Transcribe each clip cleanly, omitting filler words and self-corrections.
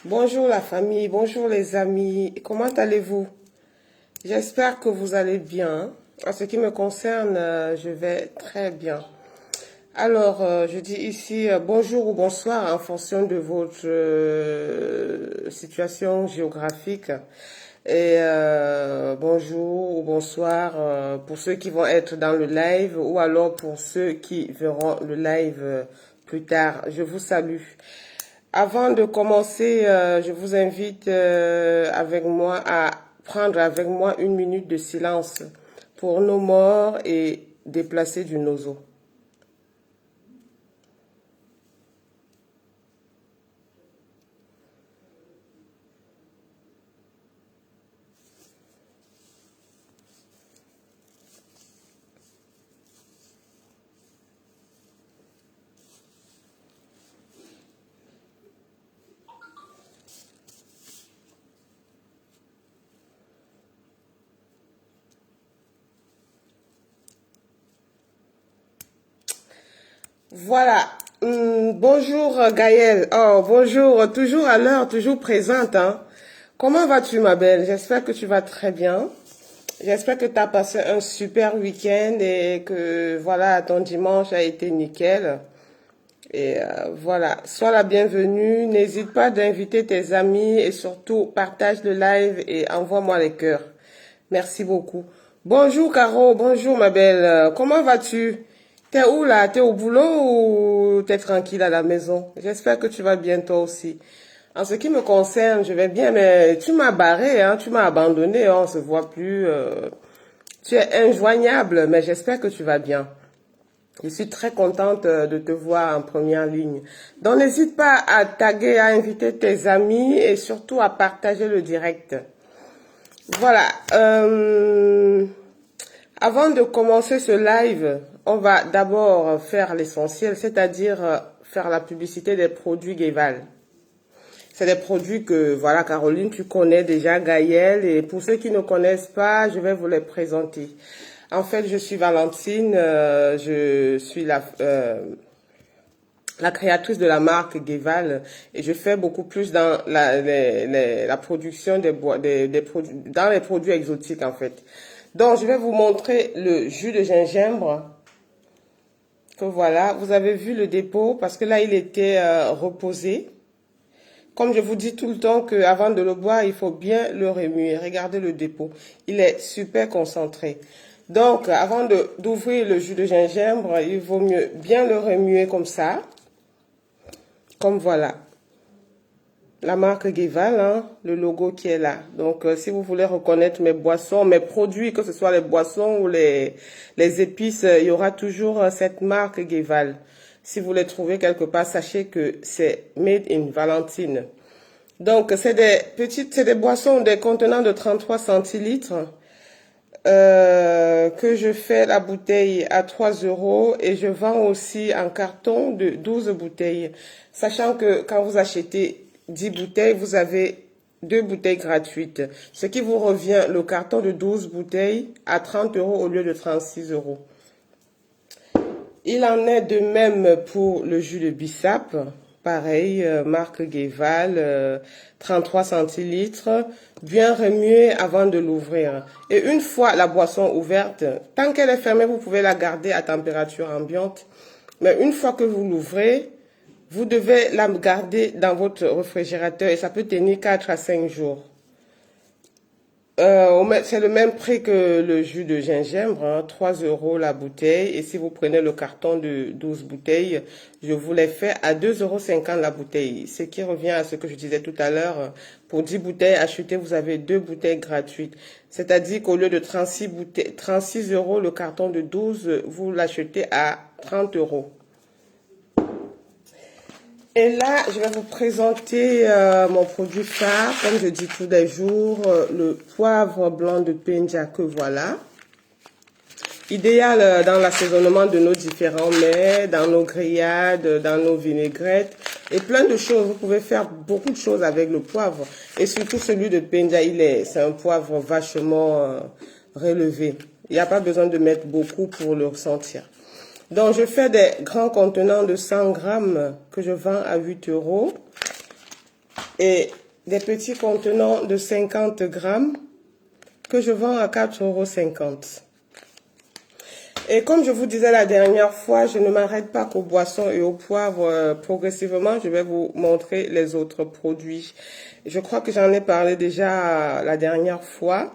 Bonjour la famille, bonjour les amis, comment allez-vous? J'espère que vous allez bien. En ce qui me concerne, je vais très bien. Alors, je dis ici bonjour ou bonsoir en fonction de votre situation géographique. Et bonjour ou bonsoir pour ceux qui vont être dans le live ou alors pour ceux qui verront le live plus tard. Je vous salue. Avant de commencer, je vous invite avec moi à prendre avec moi une minute de silence pour nos morts et déplacer du nozo. Voilà. Bonjour Gaëlle. Oh, bonjour. Toujours à l'heure, toujours présente, hein. Comment vas-tu, ma belle? J'espère que tu vas très bien. J'espère que tu as passé un super week-end et que voilà, ton dimanche a été nickel. Et voilà, sois la bienvenue. N'hésite pas d'inviter tes amis et surtout partage le live et envoie-moi les cœurs. Merci beaucoup. Bonjour Caro, bonjour ma belle. Comment vas-tu? T'es où là? T'es au boulot ou t'es tranquille à la maison? J'espère que tu vas bien toi aussi. En ce qui me concerne, je vais bien, mais tu m'as barré, hein, tu m'as abandonné, hein, on se voit plus. Tu es injoignable, mais j'espère que tu vas bien. Je suis très contente de te voir en première ligne. Donc n'hésite pas à taguer, à inviter tes amis et surtout à partager le direct. Voilà. Avant de commencer ce live, on va d'abord faire l'essentiel, c'est-à-dire faire la publicité des produits Guéval. C'est des produits que, voilà, Caroline, tu connais déjà, Gaëlle, et pour ceux qui ne connaissent pas, je vais vous les présenter. En fait, je suis Valentine, je suis la créatrice de la marque Guéval et je fais beaucoup plus dans la production des produits, dans les produits exotiques en fait. Donc, je vais vous montrer le jus de gingembre. Que voilà, vous avez vu le dépôt parce que là, il était reposé. Comme je vous dis tout le temps qu'avant de le boire, il faut bien le remuer. Regardez le dépôt. Il est super concentré. Donc, avant d'ouvrir le jus de gingembre, il vaut mieux bien le remuer comme ça. Comme voilà. La marque Guéval, hein, le logo qui est là. Donc, si vous voulez reconnaître mes boissons, mes produits, que ce soit les boissons ou les épices, il y aura toujours cette marque Guéval. Si vous les trouvez quelque part, sachez que c'est Made in Valentine. Donc, c'est des boissons, des contenants de 33 centilitres que je fais la bouteille à 3 € et je vends aussi en carton de 12 bouteilles. Sachant que quand vous achetez 10 bouteilles, vous avez 2 bouteilles gratuites. Ce qui vous revient le carton de 12 bouteilles à 30 € au lieu de 36 €. Il en est de même pour le jus de bissap. Pareil, marque Guéval, 33 centilitres, bien remuer avant de l'ouvrir. Et une fois la boisson ouverte, tant qu'elle est fermée, vous pouvez la garder à température ambiante. Mais une fois que vous l'ouvrez, vous devez la garder dans votre réfrigérateur et ça peut tenir 4 à 5 jours. C'est le même prix que le jus de gingembre, hein, 3 € la bouteille. Et si vous prenez le carton de 12 bouteilles, je vous l'ai fait à 2,50 € la bouteille. Ce qui revient à ce que je disais tout à l'heure. Pour 10 bouteilles achetées, vous avez 2 bouteilles gratuites. C'est-à-dire qu'au lieu de 36 € le carton de 12, vous l'achetez à 30 €. Et là, je vais vous présenter mon produit phare, comme je dis tous les jours, le poivre blanc de Penja que voilà. Idéal dans l'assaisonnement de nos différents mets, dans nos grillades, dans nos vinaigrettes et plein de choses. Vous pouvez faire beaucoup de choses avec le poivre. Et surtout celui de Penja, c'est un poivre vachement relevé. Il n'y a pas besoin de mettre beaucoup pour le ressentir. Donc, je fais des grands contenants de 100 grammes que je vends à 8 €. et des petits contenants de 50 grammes que je vends à 4,50 €. Et comme je vous disais la dernière fois, je ne m'arrête pas qu'aux boissons et aux poivres. Progressivement, je vais vous montrer les autres produits. Je crois que j'en ai parlé déjà la dernière fois.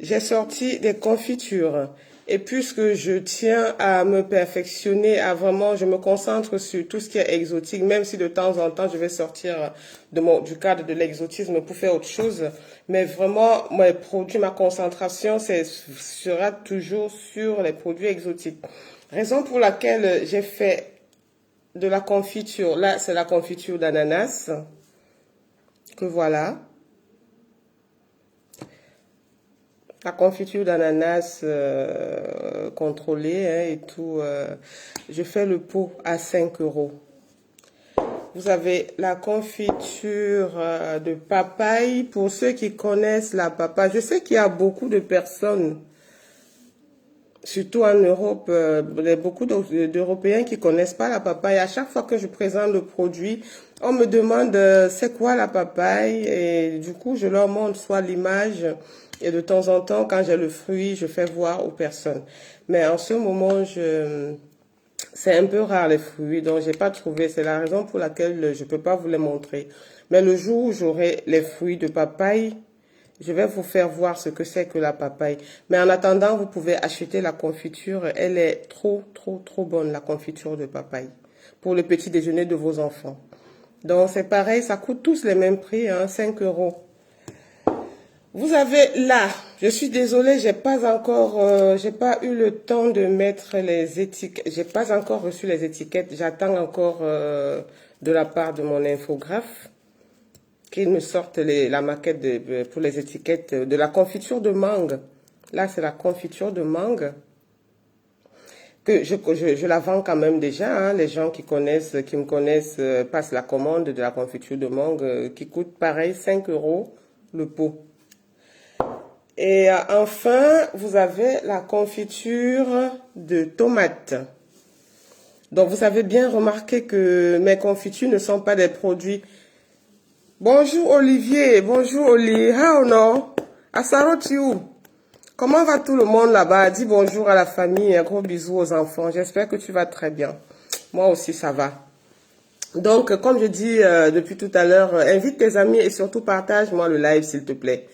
J'ai sorti des confitures. Et puisque je tiens à me perfectionner, à vraiment, je me concentre sur tout ce qui est exotique, même si de temps en temps, je vais sortir du cadre de l'exotisme pour faire autre chose. Mais vraiment, mes produits, ma concentration, sera toujours sur les produits exotiques. Raison pour laquelle j'ai fait de la confiture. Là, c'est la confiture d'ananas. Que voilà. La confiture d'ananas contrôlée et tout. Je fais le pot à 5 €. Vous avez la confiture de papaye. Pour ceux qui connaissent la papaye, je sais qu'il y a beaucoup de personnes, surtout en Europe, beaucoup d'Européens qui connaissent pas la papaye. À chaque fois que je présente le produit, on me demande c'est quoi la papaye, et du coup je leur montre soit l'image, et de temps en temps quand j'ai le fruit, je fais voir aux personnes. Mais en ce moment, c'est un peu rare les fruits, donc j'ai pas trouvé. C'est la raison pour laquelle je peux pas vous les montrer. Mais le jour où j'aurai les fruits de papaye, je vais vous faire voir ce que c'est que la papaye. Mais en attendant, vous pouvez acheter la confiture. Elle est trop bonne, la confiture de papaye, pour le petit déjeuner de vos enfants. Donc c'est pareil, ça coûte tous les mêmes prix, hein, 5 €. Vous avez là, je suis désolée, j'ai pas eu le temps de mettre les étiquettes, j'ai pas encore reçu les étiquettes, j'attends encore de la part de mon infographe qu'il me sorte la maquette pour les étiquettes de la confiture de mangue. Là, c'est la confiture de mangue que je la vends quand même déjà, hein. Les gens qui me connaissent, passent la commande de la confiture de mangue qui coûte pareil 5 € le pot. Et enfin, vous avez la confiture de tomates. Donc, vous avez bien remarqué que mes confitures ne sont pas des produits. Bonjour Olivier, bonjour Oli, how no? Asarotiu. Comment va tout le monde là-bas? Dis bonjour à la famille, un gros bisou aux enfants. J'espère que tu vas très bien. Moi aussi, ça va. Donc, comme je dis depuis tout à l'heure, invite tes amis et surtout partage-moi le live, s'il te plaît.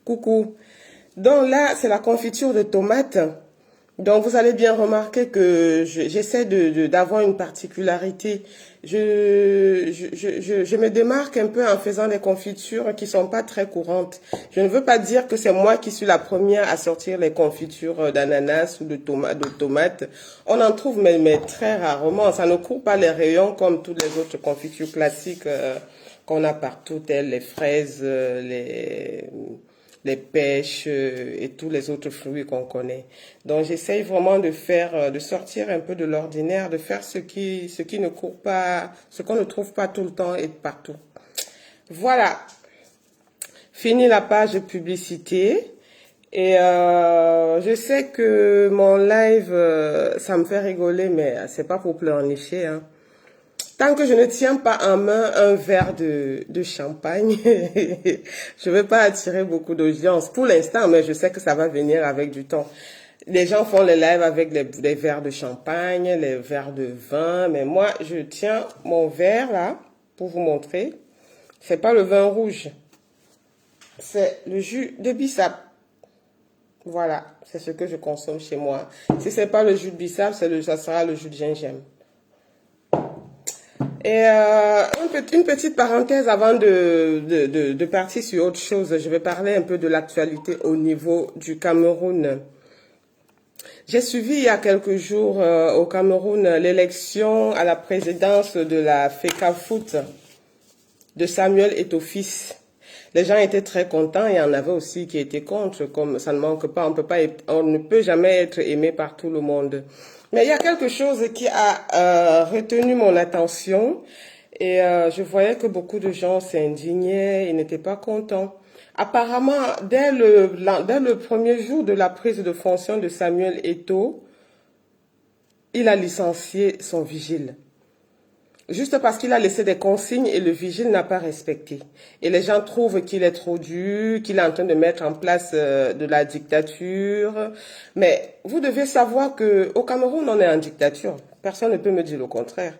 Coucou. Donc là, c'est la confiture de tomates. Donc, vous allez bien remarquer que j'essaie d'avoir une particularité. Je me démarque un peu en faisant des confitures qui sont pas très courantes. Je ne veux pas dire que c'est moi qui suis la première à sortir les confitures d'ananas ou de tomates. On en trouve, mais très rarement. Ça ne court pas les rayons comme toutes les autres confitures classiques qu'on a partout, telles les fraises, les pêches et tous les autres fruits qu'on connaît. Donc j'essaye vraiment de sortir un peu de l'ordinaire, de faire ce qui ne court pas, ce qu'on ne trouve pas tout le temps et partout. Voilà. Fini la page de publicité. Et je sais que mon live, ça me fait rigoler, mais c'est pas pour pleurnicher, hein. Tant que je ne tiens pas en main un verre de champagne, je ne vais pas attirer beaucoup d'audience pour l'instant, mais je sais que ça va venir avec du temps. Les gens font les lives avec les verres de champagne, les verres de vin, mais moi, je tiens mon verre là pour vous montrer. C'est pas le vin rouge, c'est le jus de bissap. Voilà, c'est ce que je consomme chez moi. Si c'est pas le jus de bissap, ça sera le jus de gingembre. Et une petite parenthèse avant de partir sur autre chose. Je vais parler un peu de l'actualité au niveau du Cameroun. J'ai suivi il y a quelques jours au Cameroun l'élection à la présidence de la FECAFOOT de Samuel Eto'o-Fils. Les gens étaient très contents, il y en avait aussi qui étaient contre, comme ça ne manque pas, on ne peut jamais être aimé par tout le monde. Mais il y a quelque chose qui a retenu mon attention et je voyais que beaucoup de gens s'indignaient, ils n'étaient pas contents. Apparemment, dès le premier jour de la prise de fonction de Samuel Eto'o, il a licencié son vigile. Juste parce qu'il a laissé des consignes et le vigile n'a pas respecté. Et les gens trouvent qu'il est trop dur, qu'il est en train de mettre en place de la dictature. Mais vous devez savoir que au Cameroun, on est en dictature. Personne ne peut me dire le contraire.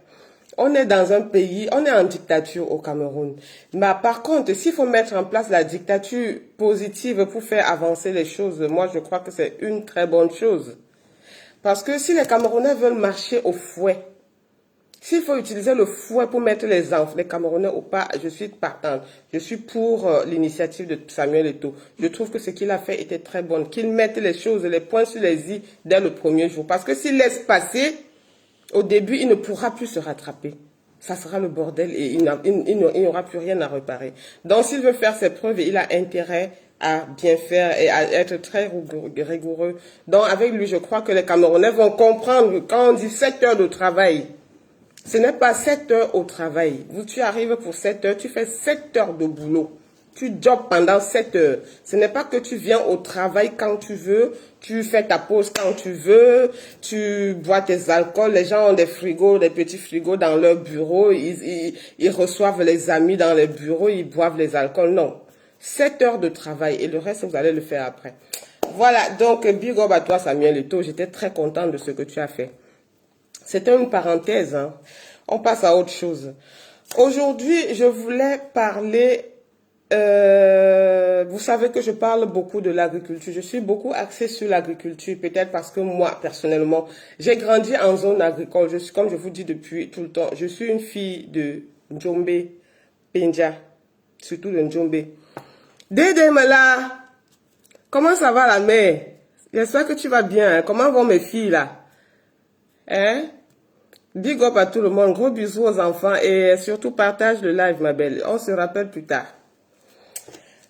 On est dans un pays, on est en dictature au Cameroun. Mais par contre, s'il faut mettre en place la dictature positive pour faire avancer les choses, moi je crois que c'est une très bonne chose. Parce que si les Camerounais veulent marcher au fouet, s'il faut utiliser le fouet pour mettre les enfants, les Camerounais ou pas, je suis partante. Je suis pour l'initiative de Samuel Eto'o. Je trouve que ce qu'il a fait était très bon. Qu'il mette les choses, les points sur les i dès le premier jour. Parce que s'il laisse passer, au début, il ne pourra plus se rattraper. Ça sera le bordel et il n'y aura plus rien à réparer. Donc, s'il veut faire ses preuves, il a intérêt à bien faire et à être très rigoureux. Donc, avec lui, je crois que les Camerounais vont comprendre quand on dit 7 heures de travail. Ce n'est pas 7 heures au travail. Tu arrives pour 7 heures, tu fais 7 heures de boulot. Tu jobs pendant 7 heures. Ce n'est pas que tu viens au travail quand tu veux, tu fais ta pause quand tu veux, tu bois tes alcools. Les gens ont des frigos, des petits frigos dans leur bureau. Ils reçoivent les amis dans les bureaux, ils boivent les alcools. Non. 7 heures de travail et le reste, vous allez le faire après. Voilà, donc big up à toi Samuel Eto'o. J'étais très contente de ce que tu as fait. C'était une parenthèse, hein. On passe à autre chose. Aujourd'hui, je voulais parler, vous savez que je parle beaucoup de l'agriculture. Je suis beaucoup axée sur l'agriculture, peut-être parce que moi, personnellement, j'ai grandi en zone agricole. Je suis, comme je vous dis depuis tout le temps, je suis une fille de Njombe, Penja, surtout de Njombe. Dédé Mala, comment ça va la mère? J'espère que tu vas bien, hein? Comment vont mes filles là? Hein? Big up à tout le monde, gros bisous aux enfants et surtout partage le live ma belle, on se rappelle plus tard.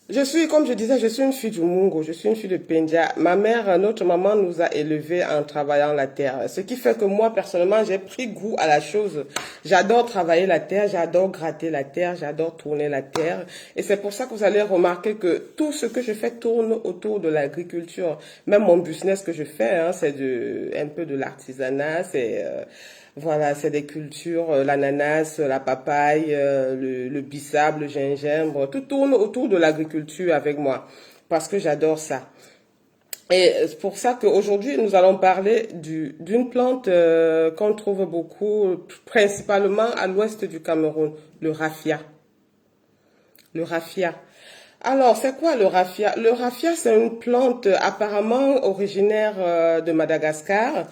Je suis, comme je disais, je suis une fille du Mungo, je suis une fille de Penja. Ma mère, notre maman nous a élevés en travaillant la terre. Ce qui fait que moi, personnellement, j'ai pris goût à la chose. J'adore travailler la terre, j'adore gratter la terre, j'adore tourner la terre. Et c'est pour ça que vous allez remarquer que tout ce que je fais tourne autour de l'agriculture. Même mon business que je fais, hein, c'est un peu de l'artisanat, c'est... voilà, c'est des cultures, l'ananas, la papaye, le bissap, le gingembre, tout tourne autour de l'agriculture avec moi, parce que j'adore ça. Et c'est pour ça qu'aujourd'hui, nous allons parler d'une plante qu'on trouve beaucoup, principalement à l'ouest du Cameroun, le raffia. Le raffia. Alors, c'est quoi le raffia? Le raffia, c'est une plante apparemment originaire de Madagascar.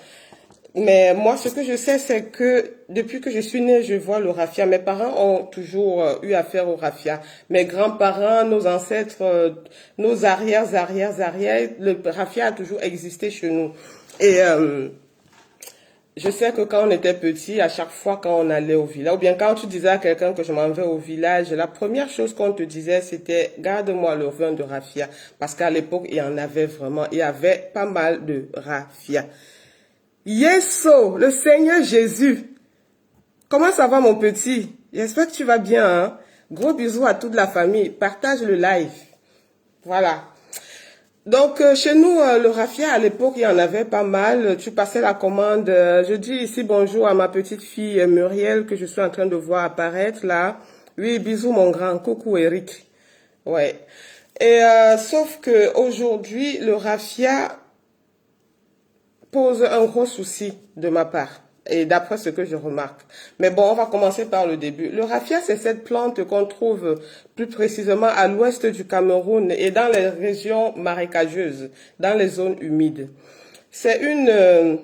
Mais moi, ce que je sais, c'est que depuis que je suis née, je vois le raffia. Mes parents ont toujours eu affaire au raffia. Mes grands-parents, nos ancêtres, nos arrières, le raffia a toujours existé chez nous. Et je sais que quand on était petit, à chaque fois quand on allait au village, ou bien quand tu disais à quelqu'un que je m'en vais au village, la première chose qu'on te disait, c'était garde-moi le vin de raffia. Parce qu'à l'époque, il y en avait vraiment, il y avait pas mal de raffia. Yeso, le Seigneur Jésus. Comment ça va mon petit? J'espère que tu vas bien, hein? Gros bisous à toute la famille. Partage le live. Voilà. Donc, chez nous, le raffia, à l'époque, il y en avait pas mal. Tu passais la commande. Je dis ici bonjour à ma petite fille Muriel que je suis en train de voir apparaître là. Oui, bisous mon grand. Coucou Eric. Ouais. Et sauf que aujourd'hui, le raffia pose un gros souci de ma part, et d'après ce que je remarque. Mais bon, on va commencer par le début. Le raffia, c'est cette plante qu'on trouve plus précisément à l'ouest du Cameroun et dans les régions marécageuses, dans les zones humides. C'est une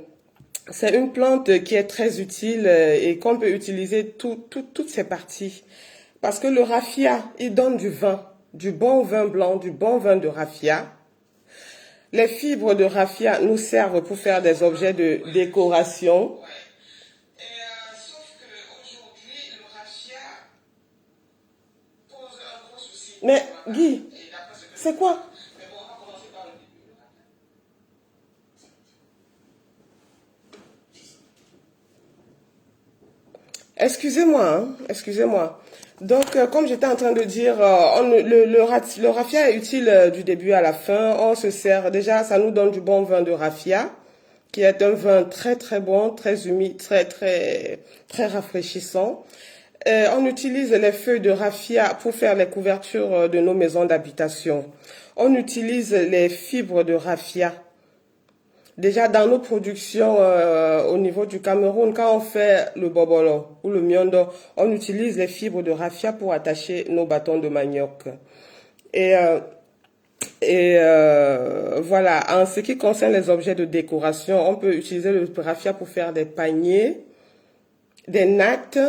plante qui est très utile et qu'on peut utiliser toutes ses parties. Parce que le raffia, il donne du vin, du bon vin blanc, du bon vin de raffia. Les fibres de raffia nous servent pour faire des objets de décoration. Sauf qu'aujourd'hui, le raffia pose un gros souci. Mais Guy, c'est quoi? Excusez-moi, hein, excusez-moi. Donc, comme j'étais en train de dire, le raffia est utile du début à la fin. On se sert, déjà, ça nous donne du bon vin de raffia. qui est un vin très très bon, très humide, très rafraîchissant. On utilise les feuilles de raffia pour faire les couvertures de nos maisons d'habitation. On utilise les fibres de raffia. Déjà dans nos productions au niveau du Cameroun, quand on fait le bobolo ou le miondo, on utilise les fibres de raffia pour attacher nos bâtons de manioc. Et, euh, voilà, en ce qui concerne les objets de décoration, on peut utiliser le raffia pour faire des paniers, des nattes.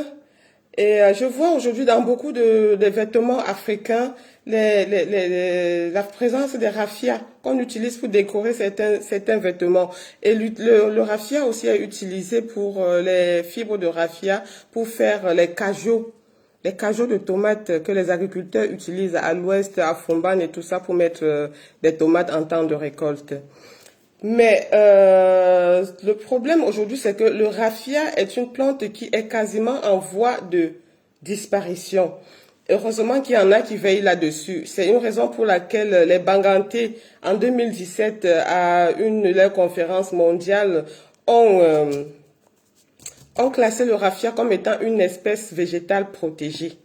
Et je vois aujourd'hui dans beaucoup de vêtements africains la présence des raffias qu'on utilise pour décorer certains vêtements. Et le raffia aussi est utilisé pour les fibres de raffia pour faire les cajots de tomates que les agriculteurs utilisent à l'ouest, à Fombane et tout ça pour mettre des tomates en temps de récolte. Mais le problème aujourd'hui, c'est que le raffia est une plante qui est quasiment en voie de disparition. Heureusement qu'il y en a qui veillent là-dessus. C'est une raison pour laquelle les Banganté, en 2017, à leur conférence mondiale, ont classé le raffia comme étant une espèce végétale protégée.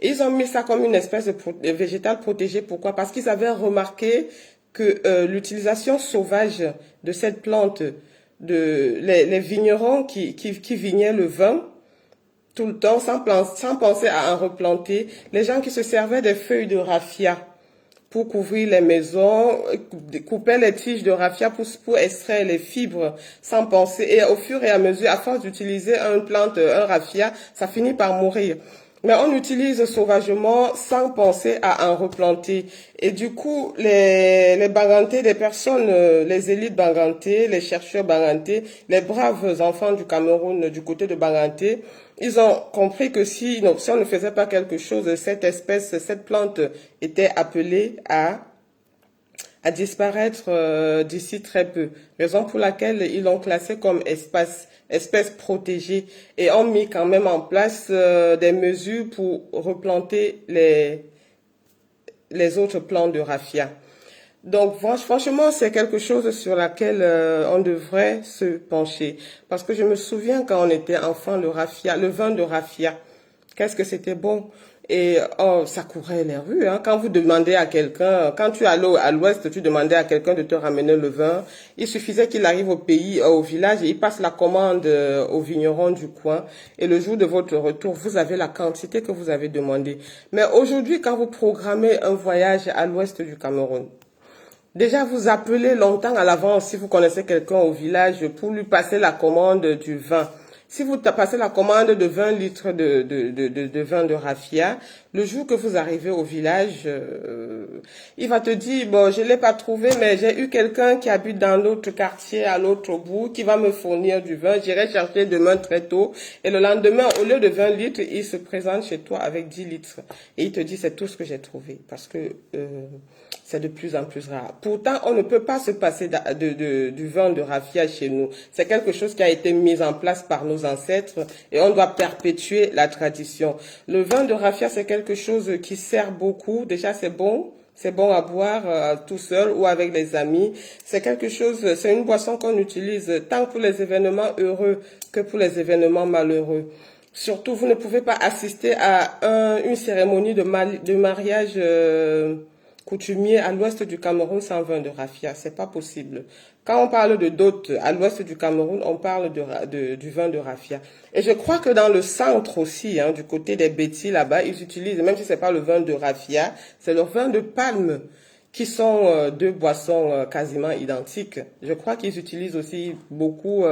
Ils ont mis ça comme une espèce de végétale protégée. Pourquoi? Parce qu'ils avaient remarqué que l'utilisation sauvage de cette plante, les vignerons qui vignaient le vin tout le temps sans penser à en replanter, les gens qui se servaient des feuilles de raffia pour couvrir les maisons, coupaient les tiges de raffia pour extraire les fibres sans penser. Et au fur et à mesure, à force d'utiliser une plante, un raffia, ça finit par mourir. Mais on utilise sauvagement sans penser à en replanter. Et du coup, les Banganté, des personnes, les élites Banganté, les chercheurs Banganté, les braves enfants du Cameroun du côté de Banganté, ils ont compris que si on ne faisait pas quelque chose, cette plante était appelée à disparaître d'ici très peu. Raison pour laquelle ils l'ont classée comme espèce protégée et ont mis quand même en place des mesures pour replanter les autres plants de raffia. Donc franchement, c'est quelque chose sur laquelle on devrait se pencher. Parce que je me souviens quand on était enfant, le vin de raffia, qu'est-ce que c'était bon. Et oh, ça courait les rues. Hein. Quand vous demandez à quelqu'un, quand tu allais à l'ouest, tu demandais à quelqu'un de te ramener le vin. Il suffisait qu'il arrive au pays, au village, et il passe la commande au vigneron du coin. Et le jour de votre retour, vous avez la quantité que vous avez demandé. Mais aujourd'hui, quand vous programmez un voyage à l'ouest du Cameroun, déjà, vous appelez longtemps à l'avance si vous connaissez quelqu'un au village pour lui passer la commande du vin. Si vous passez la commande de 20 litres de vin de raffia, le jour que vous arrivez au village, il va te dire, bon, je l'ai pas trouvé, mais j'ai eu quelqu'un qui habite dans l'autre quartier, à l'autre bout, qui va me fournir du vin. J'irai chercher demain très tôt. Et le lendemain, au lieu de 20 litres, il se présente chez toi avec 10 litres. Et il te dit, c'est tout ce que j'ai trouvé. Parce que c'est de plus en plus rare. Pourtant, on ne peut pas se passer du vin de raffia chez nous. C'est quelque chose qui a été mis en place par nos ancêtres et on doit perpétuer la tradition. Le vin de raffia, c'est quelque chose qui sert beaucoup. Déjà, c'est bon. C'est bon à boire tout seul ou avec les amis. C'est quelque chose, c'est une boisson qu'on utilise tant pour les événements heureux que pour les événements malheureux. Surtout, vous ne pouvez pas assister à une cérémonie de mariage coutumier à l'ouest du Cameroun sans vin de raffia. C'est pas possible. Quand on parle de dot à l'ouest du Cameroun, on parle du vin de raffia. Et je crois que dans le centre aussi, hein, du côté des Bétis là-bas, ils utilisent, même si c'est pas le vin de raffia, c'est le vin de palme, qui sont deux boissons quasiment identiques. Je crois qu'ils utilisent aussi beaucoup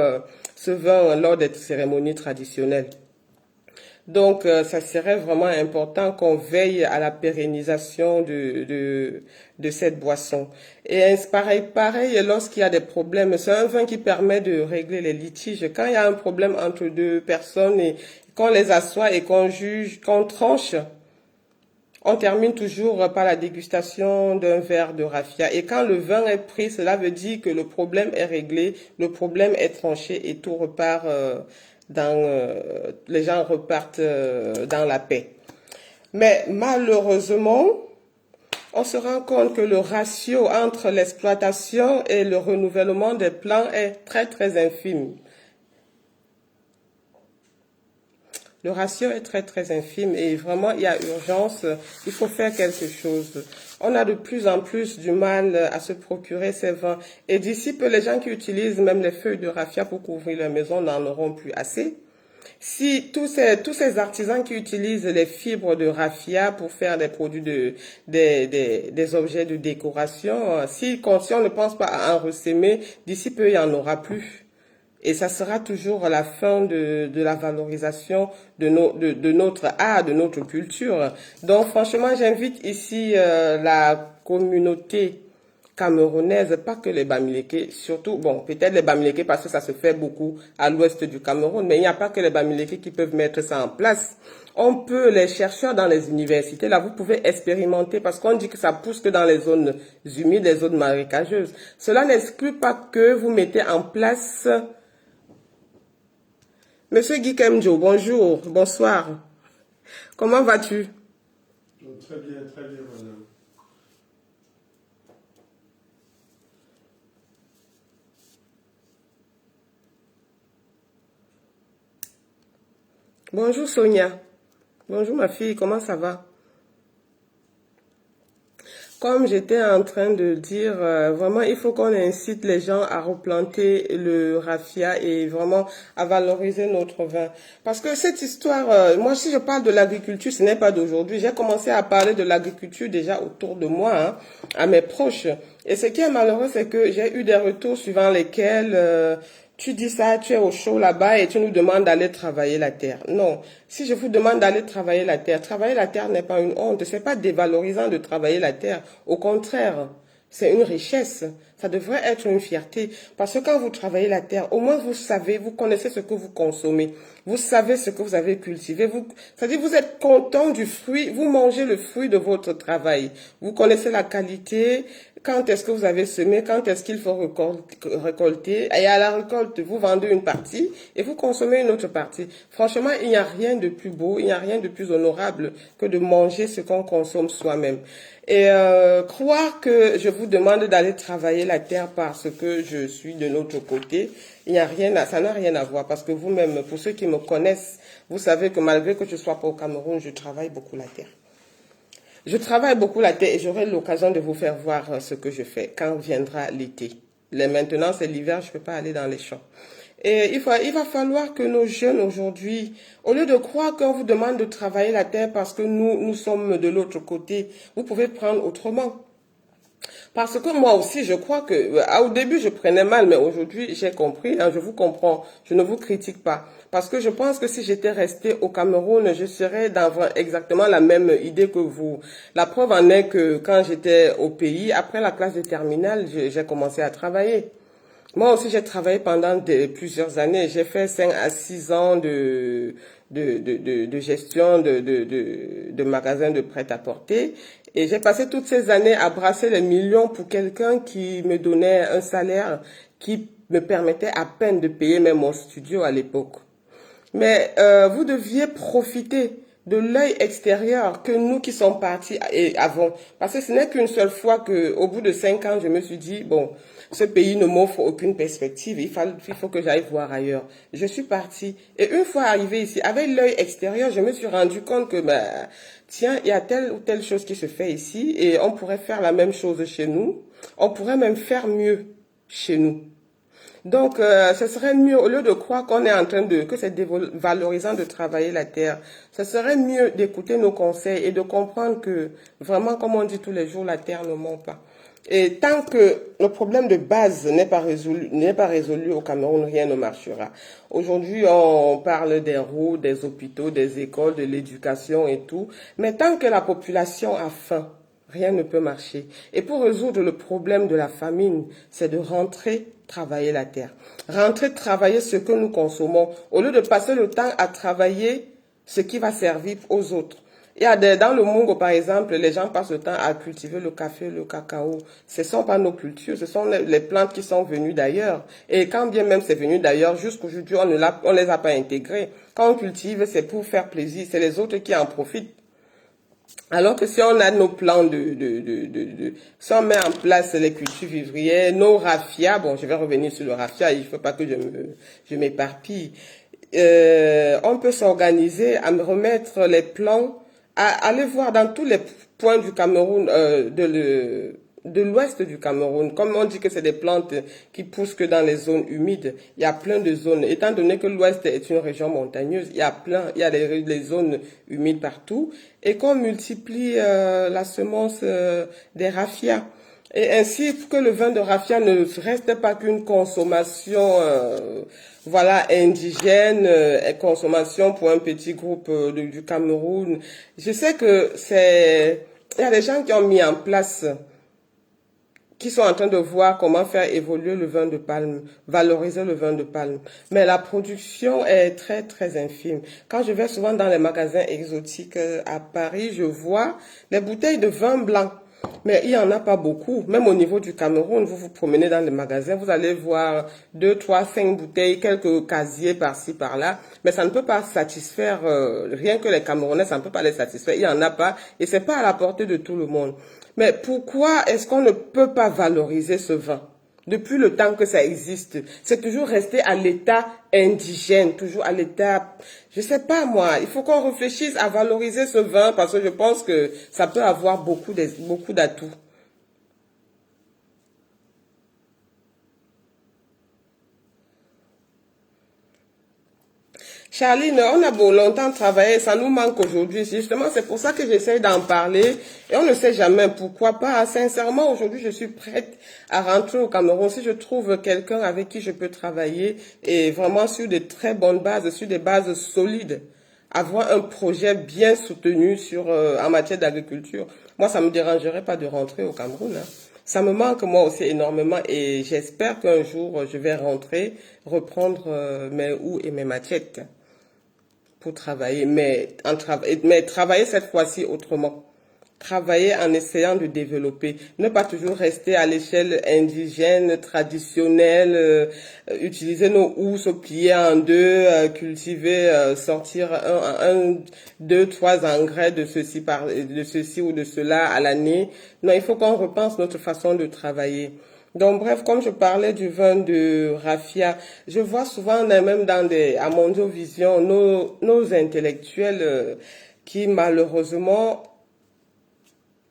ce vin lors des cérémonies traditionnelles. Donc, ça serait vraiment important qu'on veille à la pérennisation de cette boisson. Et pareil, lorsqu'il y a des problèmes, c'est un vin qui permet de régler les litiges. Quand il y a un problème entre deux personnes et qu'on les assoit et qu'on juge, qu'on tranche, on termine toujours par la dégustation d'un verre de raffia. Et quand le vin est pris, cela veut dire que le problème est réglé, le problème est tranché et tout repart les gens repartent dans la paix. Mais malheureusement, on se rend compte que le ratio entre l'exploitation et le renouvellement des plants est très très infime. Le ratio est très très infime et vraiment il y a urgence, il faut faire quelque chose. On a de plus en plus du mal à se procurer ces vins et d'ici peu les gens qui utilisent même les feuilles de raffia pour couvrir leur maison n'en auront plus assez. Si tous ces artisans qui utilisent les fibres de raffia pour faire des produits des objets de décoration, si on ne pense pas à en ressaimer, d'ici peu il n'y en aura plus. Et ça sera toujours la fin de la valorisation de notre art, de notre culture. Donc franchement, j'invite ici la communauté camerounaise, pas que les Bamileke, surtout, bon, peut-être les Bamileke parce que ça se fait beaucoup à l'ouest du Cameroun, mais il n'y a pas que les Bamileke qui peuvent mettre ça en place. On peut, les chercheurs dans les universités, là, vous pouvez expérimenter parce qu'on dit que ça pousse que dans les zones humides, les zones marécageuses. Cela n'exclut pas que vous mettez en place. Monsieur Guy Kemjo, bonjour, bonsoir. Comment vas-tu? Très bien, madame. Bonjour Sonia. Bonjour ma fille, comment ça va? Comme j'étais en train de dire, vraiment, il faut qu'on incite les gens à replanter le raffia et vraiment à valoriser notre vin. Parce que cette histoire, moi, si je parle de l'agriculture, ce n'est pas d'aujourd'hui. J'ai commencé à parler de l'agriculture déjà autour de moi, hein, à mes proches. Et ce qui est malheureux, c'est que j'ai eu des retours suivant lesquels tu dis ça, tu es au chaud là-bas et tu nous demandes d'aller travailler la terre. Non, si je vous demande d'aller travailler la terre n'est pas une honte, c'est pas dévalorisant de travailler la terre. Au contraire, c'est une richesse. Ça devrait être une fierté. Parce que quand vous travaillez la terre, au moins vous savez, vous connaissez ce que vous consommez. Vous savez ce que vous avez cultivé. C'est-à-dire vous êtes content du fruit, vous mangez le fruit de votre travail. Vous connaissez la qualité, quand est-ce que vous avez semé, quand est-ce qu'il faut récolter. Et à la récolte, vous vendez une partie et vous consommez une autre partie. Franchement, il n'y a rien de plus beau, il n'y a rien de plus honorable que de manger ce qu'on consomme soi-même. Et croire que je vous demande d'aller travailler la terre parce que je suis de l'autre côté, ça n'a rien à voir. Parce que vous-même, pour ceux qui me connaissent, vous savez que malgré que je sois pas au Cameroun, je travaille beaucoup la terre. Je travaille beaucoup la terre et j'aurai l'occasion de vous faire voir ce que je fais quand viendra l'été. Maintenant, c'est l'hiver, je ne peux pas aller dans les champs. Et il va falloir que nos jeunes aujourd'hui, au lieu de croire qu'on vous demande de travailler la terre parce que nous sommes de l'autre côté, vous pouvez prendre autrement. Parce que moi aussi, je crois que, au début, je prenais mal, mais aujourd'hui, j'ai compris, hein, je vous comprends, je ne vous critique pas. Parce que je pense que si j'étais restée au Cameroun, je serais dans exactement la même idée que vous. La preuve en est que quand j'étais au pays, après la classe de terminale, j'ai commencé à travailler. Moi aussi, j'ai travaillé pendant plusieurs années. J'ai fait 5 à 6 ans de gestion de magasins de prêt-à-porter. Et j'ai passé toutes ces années à brasser les millions pour quelqu'un qui me donnait un salaire qui me permettait à peine de payer même mon studio à l'époque. Mais vous deviez profiter de l'œil extérieur que nous qui sommes partis avons. Parce que ce n'est qu'une seule fois que, au bout de 5 ans, je me suis dit, bon, ce pays ne m'offre aucune perspective, il faut que j'aille voir ailleurs. Je suis partie. Et une fois arrivée ici, avec l'œil extérieur, je me suis rendu compte que, tiens, il y a telle ou telle chose qui se fait ici et on pourrait faire la même chose chez nous. On pourrait même faire mieux chez nous. Donc, ce serait mieux, au lieu de croire qu'on est en train que c'est dévalorisant de travailler la terre, ce serait mieux d'écouter nos conseils et de comprendre que, vraiment, comme on dit tous les jours, la terre ne ment pas. Et tant que le problème de base n'est pas résolu au Cameroun, rien ne marchera. Aujourd'hui, on parle des routes, des hôpitaux, des écoles, de l'éducation et tout. Mais tant que la population a faim, rien ne peut marcher. Et pour résoudre le problème de la famine, c'est de rentrer travailler la terre. Rentrer travailler ce que nous consommons, au lieu de passer le temps à travailler ce qui va servir aux autres. Dans le Mungo, par exemple, les gens passent le temps à cultiver le café, le cacao. Ce ne sont pas nos cultures, ce sont les plantes qui sont venues d'ailleurs. Et quand bien même c'est venu d'ailleurs, jusqu'aujourd'hui, on les a pas intégrées. Quand on cultive, c'est pour faire plaisir, c'est les autres qui en profitent. Alors que si on a nos plans si on met en place les cultures vivrières, nos raffias, bon, je vais revenir sur le raffia, il ne faut pas que je m'éparpille. On peut s'organiser à me remettre les plans, à aller voir dans tous les points du Cameroun, de l'ouest du Cameroun. Comme on dit que c'est des plantes qui poussent que dans les zones humides, il y a plein de zones. Étant donné que l'ouest est une région montagneuse, il y a les zones humides partout. Et qu'on multiplie la semence des raffias. Et ainsi que le vin de raffia ne reste pas qu'une consommation voilà indigène, consommation pour un petit groupe du Cameroun. Je sais que il y a des gens qui ont mis en place, qui sont en train de voir comment faire évoluer le vin de palme, valoriser le vin de palme. Mais la production est très, très infime. Quand je vais souvent dans les magasins exotiques à Paris, je vois les bouteilles de vin blanc. Mais il n'y en a pas beaucoup. Même au niveau du Cameroun, vous vous promenez dans les magasins, vous allez voir 2, 3, 5 bouteilles, quelques casiers par-ci, par-là. Mais ça ne peut pas satisfaire, rien que les Camerounais, ça ne peut pas les satisfaire. Il n'y en a pas et c'est pas à la portée de tout le monde. Mais pourquoi est-ce qu'on ne peut pas valoriser ce vin? Depuis le temps que ça existe, c'est toujours resté à l'état indigène, toujours à l'état, je sais pas moi, il faut qu'on réfléchisse à valoriser ce vin parce que je pense que ça peut avoir beaucoup d'atouts. Charline, on a beau longtemps travaillé, ça nous manque aujourd'hui. Justement, c'est pour ça que j'essaie d'en parler. Et on ne sait jamais pourquoi pas. Sincèrement, aujourd'hui, je suis prête à rentrer au Cameroun. Si je trouve quelqu'un avec qui je peux travailler et vraiment sur de très bonnes bases, sur des bases solides, avoir un projet bien soutenu en matière d'agriculture, moi, ça me dérangerait pas de rentrer au Cameroun, hein. Ça me manque moi aussi énormément et j'espère qu'un jour, je vais rentrer, reprendre mes houes et mes machettes pour travailler, mais travailler cette fois-ci autrement. Travailler en essayant de développer, ne pas toujours rester à l'échelle indigène, traditionnelle, utiliser nos houes, se plier en deux, cultiver, sortir deux, trois engrais de ceci ou de cela à l'année. Non, il faut qu'on repense notre façon de travailler. Donc bref, comme je parlais du vin de raffia, je vois souvent même à Mondiovision nos intellectuels qui malheureusement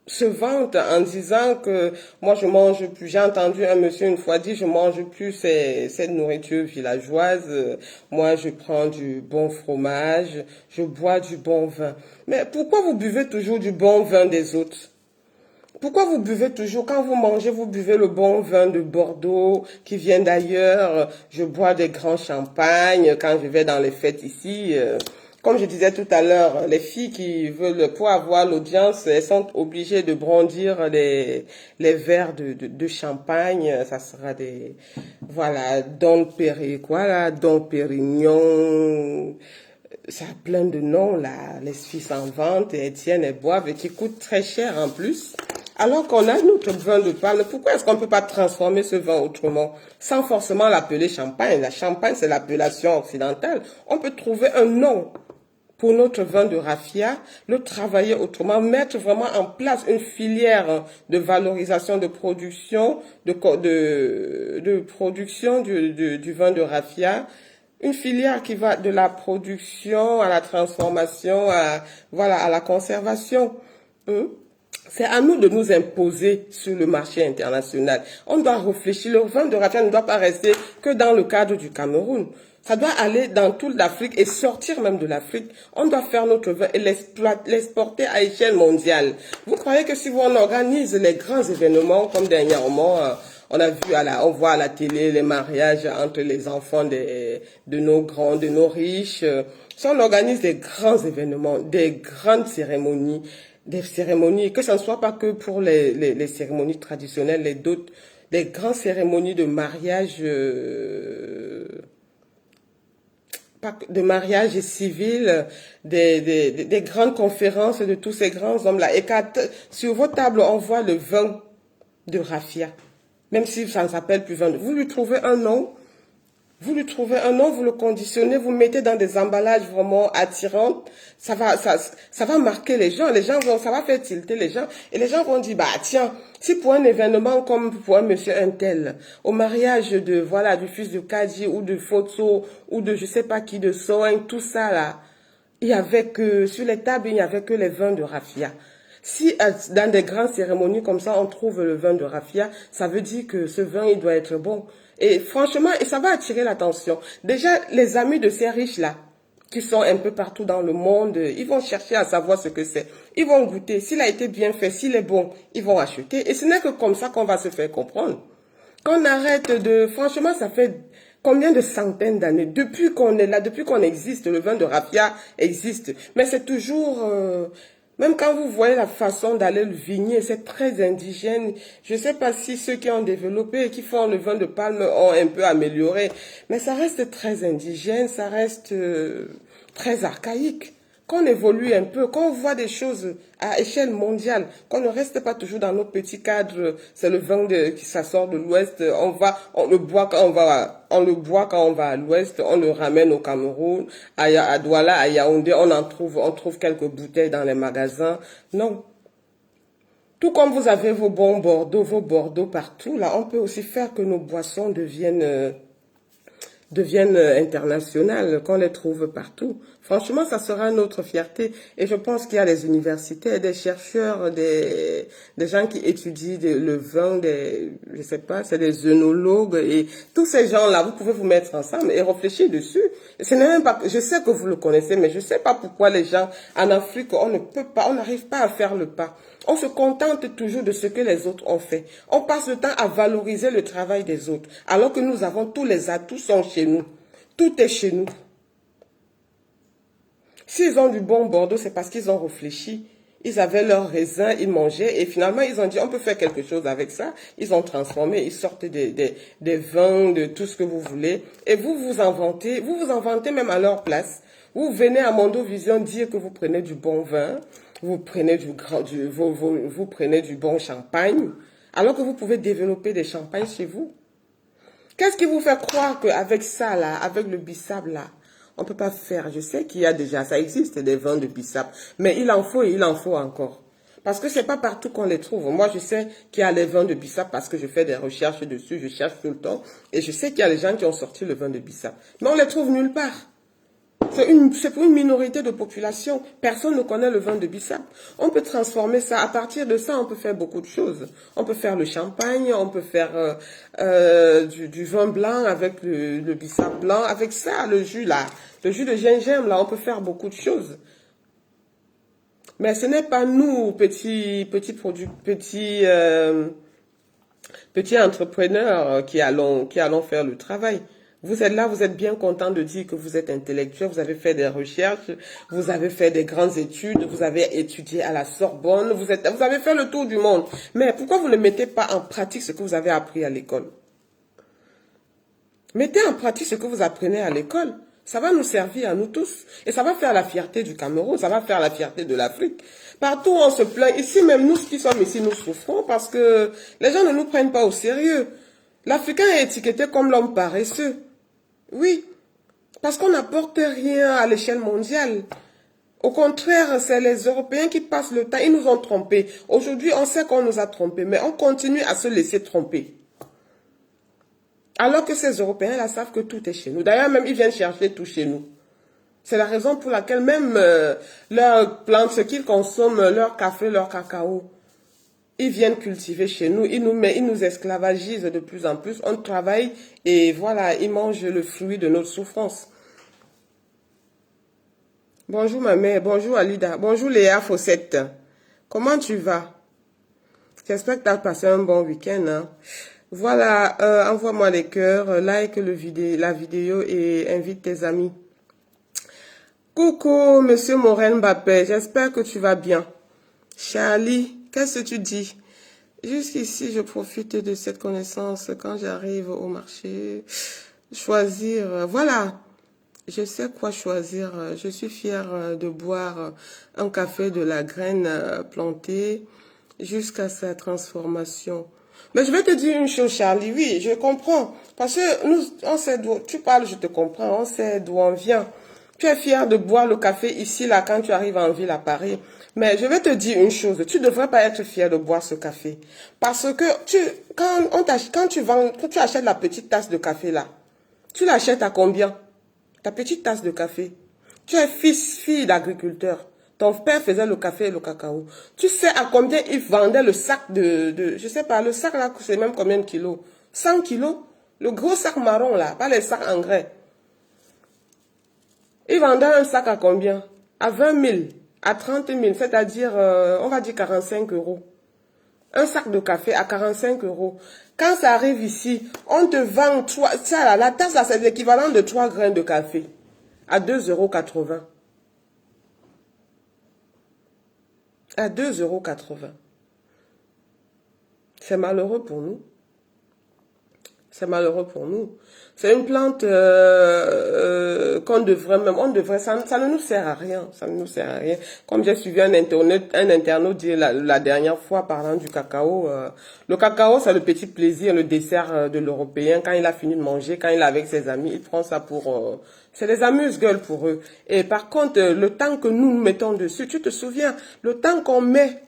se vantent en disant que moi je mange plus. J'ai entendu un monsieur une fois dire je mange plus cette nourriture villageoise. Moi je prends du bon fromage, je bois du bon vin. Mais pourquoi vous buvez toujours du bon vin des autres? Pourquoi vous buvez toujours, quand vous mangez, vous buvez le bon vin de Bordeaux qui vient d'ailleurs? Je bois des grands champagnes quand je vais dans les fêtes ici. Comme je disais tout à l'heure, les filles qui veulent, pour avoir l'audience, elles sont obligées de brandir les verres de champagne. Ça sera voilà, Dom Pérignon. Ça a plein de noms, là. Les filles s'en vantent et tiennent et boivent et qui coûtent très cher en plus. Alors qu'on a notre vin de palme, pourquoi est-ce qu'on ne peut pas transformer ce vin autrement, sans forcément l'appeler champagne? La champagne, c'est l'appellation occidentale. On peut trouver un nom pour notre vin de raffia, le travailler autrement, mettre vraiment en place une filière de valorisation, de production, de production du vin de raffia, une filière qui va de la production à la transformation, voilà, à la conservation. C'est à nous de nous imposer sur le marché international. On doit réfléchir. Le vin de raffia ne doit pas rester que dans le cadre du Cameroun. Ça doit aller dans toute l'Afrique et sortir même de l'Afrique. On doit faire notre vin et l'exporter à échelle mondiale. Vous croyez que si on organise les grands événements, comme dernièrement, on a vu on voit à la télé les mariages entre les enfants de nos grands, de nos riches. Si on organise des grands événements, des grandes cérémonies, que ce ne soit pas que pour les cérémonies traditionnelles, des grandes cérémonies de mariage, de mariage civil, des grandes conférences de tous ces grands hommes-là. Et sur vos tables, on voit le vin de raffia. Même si ça ne s'appelle plus vin, vous lui trouvez un nom Vous lui trouvez un nom, vous le conditionnez, vous le mettez dans des emballages vraiment attirants. Ça va marquer les gens. Ça va faire tilter les gens. Et les gens vont dire, bah, tiens, si pour un événement comme pour un monsieur un tel, au mariage du fils de Kadji ou de Foto ou de je sais pas qui, de Soin, tout ça là, il y avait que, sur les tables, il n'y avait que les vins de raffia. Si dans des grandes cérémonies comme ça, on trouve le vin de raffia, ça veut dire que ce vin, il doit être bon. Et franchement, et ça va attirer l'attention. Déjà, les amis de ces riches-là, qui sont un peu partout dans le monde, ils vont chercher à savoir ce que c'est. Ils vont goûter. S'il a été bien fait, s'il est bon, ils vont acheter. Et ce n'est que comme ça qu'on va se faire comprendre. Qu'on arrête franchement, ça fait combien de centaines d'années, depuis qu'on est là, depuis qu'on existe, le vin de raffia existe. Mais c'est toujours, même quand vous voyez la façon d'aller le vigner, c'est très indigène. Je ne sais pas si ceux qui ont développé et qui font le vin de palme ont un peu amélioré, mais ça reste très indigène, ça reste très archaïque. Qu'on évolue un peu, qu'on voit des choses à échelle mondiale, qu'on ne reste pas toujours dans nos petits cadres, c'est le vin qui ça sort de l'Ouest, on le boit quand on va à l'Ouest, on le ramène au Cameroun, à Douala, à Yaoundé, on trouve quelques bouteilles dans les magasins. Non. Tout comme vous avez vos Bordeaux partout, là, on peut aussi faire que nos boissons deviennent internationales, qu'on les trouve partout. Franchement, ça sera notre fierté. Et je pense qu'il y a des universités, des chercheurs, des gens qui étudient le vin, je sais pas, c'est des œnologues et tous ces gens-là, vous pouvez vous mettre ensemble et réfléchir dessus. Ce n'est même pas, je sais que vous le connaissez, mais je sais pas pourquoi les gens en Afrique, on n'arrive pas à faire le pas. On se contente toujours de ce que les autres ont fait. On passe le temps à valoriser le travail des autres, alors que nous avons tous les atouts sont chez nous. Tout est chez nous. S'ils ont du bon Bordeaux, c'est parce qu'ils ont réfléchi. Ils avaient leurs raisins, ils mangeaient et finalement ils ont dit on peut faire quelque chose avec ça. Ils ont transformé, ils sortent des vins, de tout ce que vous voulez. Et vous vous inventez même à leur place. Vous venez à Mondovision dire que vous prenez du bon vin, vous prenez vous prenez du bon champagne, alors que vous pouvez développer des champagnes chez vous. Qu'est-ce qui vous fait croire qu'avec ça là, avec le bissap là, on ne peut pas faire? Je sais qu'il y a déjà, ça existe des vins de bissap, mais il en faut et il en faut encore. Parce que c'est pas partout qu'on les trouve. Moi, je sais qu'il y a les vins de bissap parce que je fais des recherches dessus, je cherche tout le temps. Et je sais qu'il y a des gens qui ont sorti le vin de bissap. Mais on les trouve nulle part. C'est pour une minorité de population. Personne ne connaît le vin de bissap. On peut transformer ça. À partir de ça, on peut faire beaucoup de choses. On peut faire le champagne, on peut faire du vin blanc avec le bissap blanc. Avec ça, le jus là, le jus de gingembre là, on peut faire beaucoup de choses. Mais ce n'est pas nous, petits entrepreneurs qui allons faire le travail. Vous êtes là, vous êtes bien content de dire que vous êtes intellectuel, vous avez fait des recherches, vous avez fait des grandes études, vous avez étudié à la Sorbonne, vous avez fait le tour du monde. Mais pourquoi vous ne mettez pas en pratique ce que vous avez appris à l'école? Mettez en pratique ce que vous apprenez à l'école. Ça va nous servir à nous tous. Et ça va faire la fierté du Cameroun, ça va faire la fierté de l'Afrique. Partout on se plaint, ici même nous qui sommes ici, nous souffrons parce que les gens ne nous prennent pas au sérieux. L'Africain est étiqueté comme l'homme paresseux. Oui, parce qu'on n'apporte rien à l'échelle mondiale. Au contraire, c'est les Européens qui passent le temps, ils nous ont trompés. Aujourd'hui, on sait qu'on nous a trompés, mais on continue à se laisser tromper. Alors que ces Européens-là savent que tout est chez nous. D'ailleurs, même ils viennent chercher tout chez nous. C'est la raison pour laquelle même leurs plantes, ce qu'ils consomment, leur café, leur cacao, ils viennent cultiver chez nous, ils nous esclavagisent de plus en plus. On travaille et voilà, ils mangent le fruit de notre souffrance. Bonjour ma mère, bonjour Alida, bonjour Léa Fossette. Comment tu vas? J'espère que tu as passé un bon week-end. Hein? Voilà, envoie-moi les cœurs, like la vidéo et invite tes amis. Coucou, monsieur Morel Mbappé, j'espère que tu vas bien. Charlie, qu'est-ce que tu dis? Jusqu'ici, je profite de cette connaissance quand j'arrive au marché. Choisir, voilà, je sais quoi choisir. Je suis fière de boire un café de la graine plantée jusqu'à sa transformation. Mais je vais te dire une chose, Charlie. Oui, je comprends. Parce que nous, on sait d'où tu parles, je te comprends. On sait d'où on vient. Tu es fier de boire le café ici, là, quand tu arrives en ville à Paris. Mais je vais te dire une chose. Tu devrais pas être fier de boire ce café. Parce que quand tu achètes la petite tasse de café, là, tu l'achètes à combien? Ta petite tasse de café. Tu es fille d'agriculteur. Ton père faisait le café et le cacao. Tu sais à combien il vendait le sac je sais pas, le sac là, c'est même combien de kilos? 100 kilos? Le gros sac marron là, pas les sacs engrais. Il vendait un sac à combien? À 20 000, à 30 000, c'est-à-dire, on va dire 45 euros. Un sac de café à 45 euros. Quand ça arrive ici, on te vend ça là, la tasse là, c'est l'équivalent de 3 grains de café à 2,80 €. À 2,80 €. C'est malheureux pour nous. C'est malheureux pour nous. C'est une plante qu'on devrait même, ça ne nous sert à rien. Ça ne nous sert à rien. Comme j'ai suivi un internaute dire la dernière fois parlant du cacao. Le cacao, c'est le petit plaisir, le dessert de l'Européen. Quand il a fini de manger, quand il est avec ses amis, il prend ça pour... c'est les amuse-gueules pour eux. Et par contre, le temps que nous mettons dessus, tu te souviens, le temps qu'on met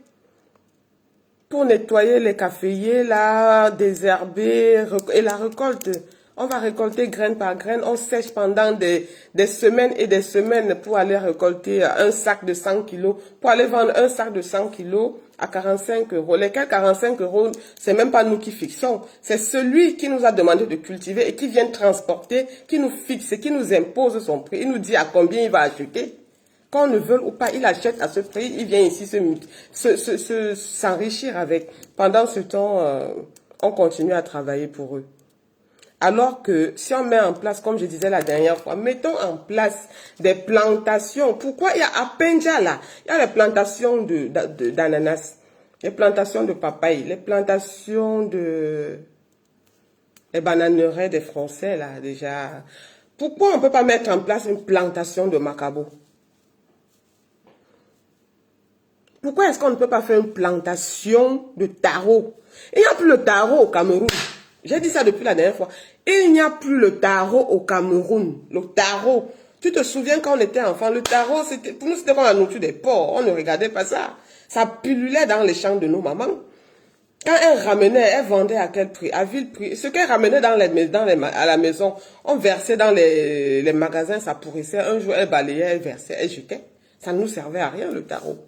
pour nettoyer les caféiers, là, désherber et la récolte. On va récolter graine par graine. On sèche pendant des semaines et des semaines pour aller récolter un sac de 100 kilos, pour aller vendre un sac de 100 kilos à 45 euros. Lesquels 45 euros, c'est même pas nous qui fixons. C'est celui qui nous a demandé de cultiver et qui vient transporter, qui nous fixe, qui nous impose son prix. Il nous dit à combien il va acheter. Qu'on ne veut ou pas, il achète à ce prix, il vient ici s'enrichir avec. Pendant ce temps, on continue à travailler pour eux. Alors que si on met en place, comme je disais la dernière fois, mettons en place des plantations. Pourquoi il y a à Penja là, il y a les plantations d'ananas, les plantations de papaye, les plantations les bananeraies des Français là déjà. Pourquoi on ne peut pas mettre en place une plantation de macabo? Pourquoi est-ce qu'on ne peut pas faire une plantation de taro? Il n'y a plus le taro au Cameroun. J'ai dit ça depuis la dernière fois. Il n'y a plus le taro au Cameroun. Le taro. Tu te souviens quand on était enfant, le taro, pour nous, c'était comme la nourriture des porcs. On ne regardait pas ça. Ça pullulait dans les champs de nos mamans. Quand elle ramenait, elle vendait à quel prix? À vil prix. Ce qu'elle ramenait à la maison, on versait dans les magasins, ça pourrissait. Un jour, elle balayait, elle versait, elle jetait. Ça ne nous servait à rien, le taro.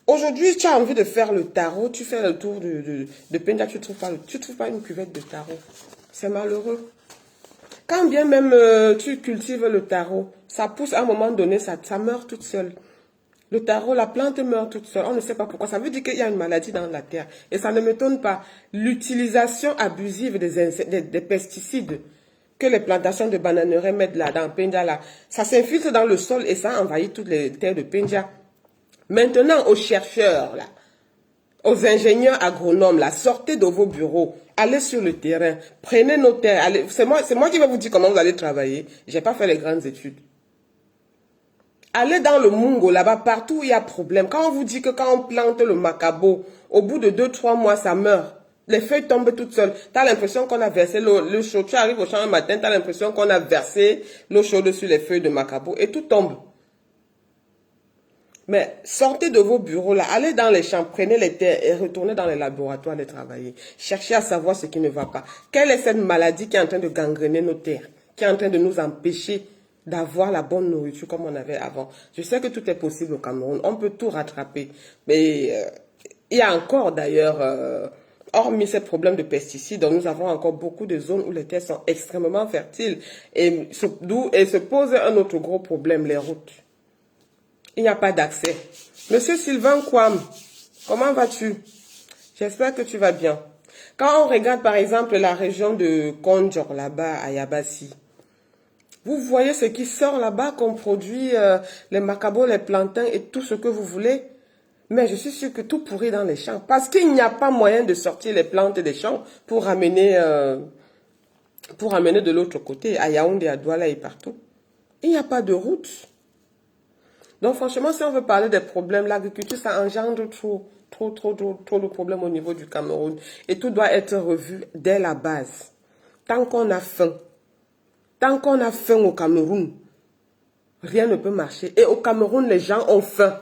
Aujourd'hui, tu as envie de faire le taro, tu fais le tour de Penja, tu trouves pas une cuvette de taro. C'est malheureux. Quand bien même tu cultives le taro, ça pousse à un moment donné, ça meurt toute seule. Le taro, la plante meurt toute seule. On ne sait pas pourquoi. Ça veut dire qu'il y a une maladie dans la terre. Et ça ne m'étonne pas. L'utilisation abusive des pesticides que les plantations de bananeraies mettent là, dans Penja, là, ça s'infiltre dans le sol et ça envahit toutes les terres de Penja. Maintenant, aux chercheurs, là, aux ingénieurs agronomes, là, sortez de vos bureaux, allez sur le terrain, prenez nos terres. C'est moi qui vais vous dire comment vous allez travailler. Je n'ai pas fait les grandes études. Allez dans le Mungo, là-bas, partout où il y a problème. Quand on vous dit que quand on plante le macabo, au bout de 2-3 mois, ça meurt. Les feuilles tombent toutes seules. Tu as l'impression qu'on a versé l'eau chaude. Tu arrives au champ un matin, tu as l'impression qu'on a versé l'eau chaude sur les feuilles de macabo et tout tombe. Mais sortez de vos bureaux là, allez dans les champs, prenez les terres et retournez dans les laboratoires les travailler. Cherchez à savoir ce qui ne va pas. Quelle est cette maladie qui est en train de gangréner nos terres, qui est en train de nous empêcher d'avoir la bonne nourriture comme on avait avant. Je sais que tout est possible au Cameroun, on peut tout rattraper. Mais il y a encore d'ailleurs, hormis ces problèmes de pesticides, nous avons encore beaucoup de zones où les terres sont extrêmement fertiles. Et se pose un autre gros problème, les routes. Il n'y a pas d'accès. Monsieur Sylvain Kwam, comment vas-tu? J'espère que tu vas bien. Quand on regarde par exemple la région de Konjor là-bas à Yabassi, vous voyez ce qui sort là-bas qu'on produit, les macabos, les plantains et tout ce que vous voulez. Mais je suis sûr que tout pourrit dans les champs. Parce qu'il n'y a pas moyen de sortir les plantes des champs pour ramener de l'autre côté, à Yaoundé, à Douala et partout. Il n'y a pas de route. Donc franchement, si on veut parler des problèmes, l'agriculture, ça engendre trop de problèmes au niveau du Cameroun. Et tout doit être revu dès la base. Tant qu'on a faim, au Cameroun, rien ne peut marcher. Et au Cameroun, les gens ont faim.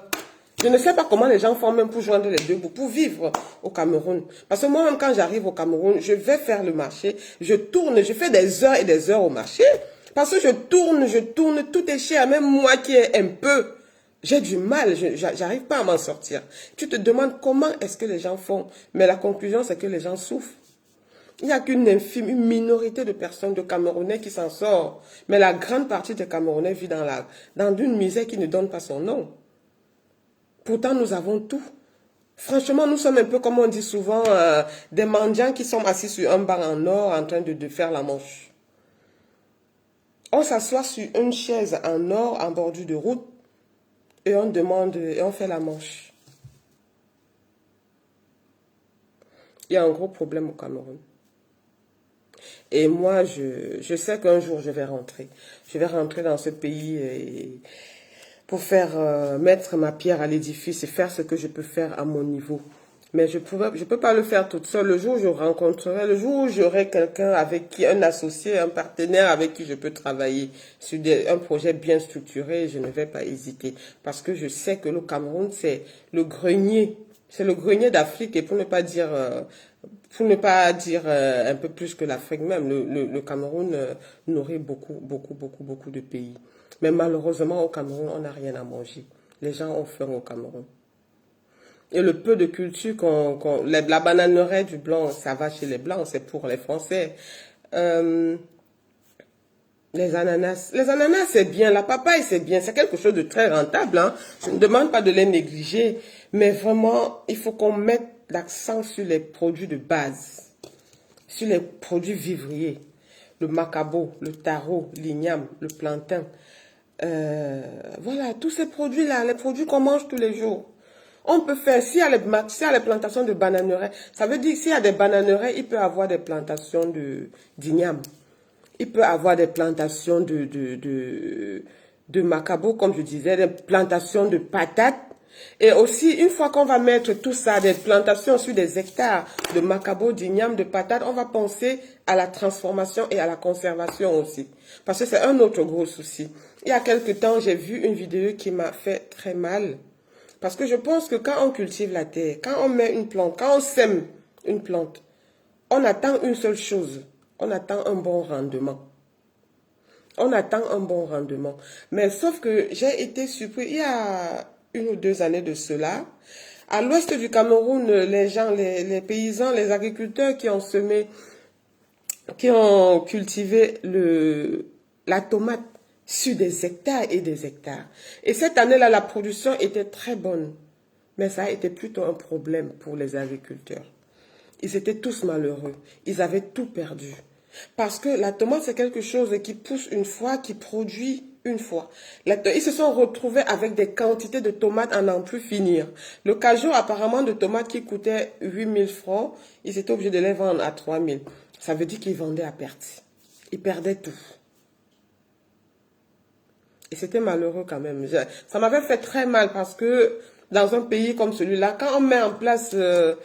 Je ne sais pas comment les gens font même pour joindre les deux bouts, pour vivre au Cameroun. Parce que moi-même, quand j'arrive au Cameroun, je vais faire le marché, je tourne, je fais des heures et des heures au marché. Parce que je tourne, tout est cher, même moi qui ai un peu, j'ai du mal, j'arrive pas à m'en sortir. Tu te demandes comment est-ce que les gens font, mais la conclusion, c'est que les gens souffrent. Il n'y a qu'une infime, une minorité de personnes, de Camerounais qui s'en sortent. Mais la grande partie des Camerounais vit dans une misère qui ne donne pas son nom. Pourtant, nous avons tout. Franchement, nous sommes un peu, comme on dit souvent, des mendiants qui sont assis sur un banc en or en train de faire la manche. On s'assoit sur une chaise en or en bordure de route et on demande, et on fait la manche. Il y a un gros problème au Cameroun. Et moi, je sais qu'un jour, je vais rentrer. Je vais rentrer dans ce pays pour faire mettre ma pierre à l'édifice et faire ce que je peux faire à mon niveau. Mais je peux pas le faire toute seule. Le jour où je rencontrerai, le jour où j'aurai quelqu'un avec qui, un associé, un partenaire avec qui je peux travailler sur un projet bien structuré, je ne vais pas hésiter. Parce que je sais que le Cameroun, c'est le grenier. C'est le grenier d'Afrique et pour ne pas dire un peu plus que l'Afrique même, le Cameroun nourrit beaucoup de pays. Mais malheureusement, au Cameroun, on n'a rien à manger. Les gens ont faim au Cameroun. Et le peu de culture la bananeraie du blanc, ça va chez les blancs, c'est pour les Français. Les ananas c'est bien, la papaye c'est bien, c'est quelque chose de très rentable. Hein. Je ne demande pas de les négliger, mais vraiment, il faut qu'on mette l'accent sur les produits de base, sur les produits vivriers, le macabo, le taro, l'igname, le plantain. Voilà, tous ces produits-là, les produits qu'on mange tous les jours. On peut faire, s'il y a les plantations de bananeraies, ça veut dire que s'il y a des bananeraies, il peut y avoir des plantations d'igname. Il peut y avoir des plantations de macabo, comme je disais, des plantations de patates. Et aussi, une fois qu'on va mettre tout ça, des plantations sur des hectares de macabo, d'igname, de patates, on va penser à la transformation et à la conservation aussi. Parce que c'est un autre gros souci. Il y a quelque temps, j'ai vu une vidéo qui m'a fait très mal. Parce que je pense que quand on cultive la terre, quand on met une plante, quand on sème une plante, on attend une seule chose. On attend un bon rendement. On attend un bon rendement. Mais sauf que j'ai été surpris, il y a 1 ou 2 années de cela, à l'ouest du Cameroun, les gens, les paysans, les agriculteurs qui ont semé, qui ont cultivé la tomate sur des hectares et des hectares. Et cette année-là, la production était très bonne. Mais ça a été plutôt un problème pour les agriculteurs. Ils étaient tous malheureux. Ils avaient tout perdu. Parce que la tomate, c'est quelque chose qui pousse une fois, qui produit une fois. Ils se sont retrouvés avec des quantités de tomates à n'en plus finir. Le cajou, apparemment, de tomates qui coûtait 8000 francs, ils étaient obligés de les vendre à 3000. Ça veut dire qu'ils vendaient à perte. Ils perdaient tout. Et c'était malheureux quand même. Ça m'avait fait très mal parce que dans un pays comme celui-là, quand on met en place de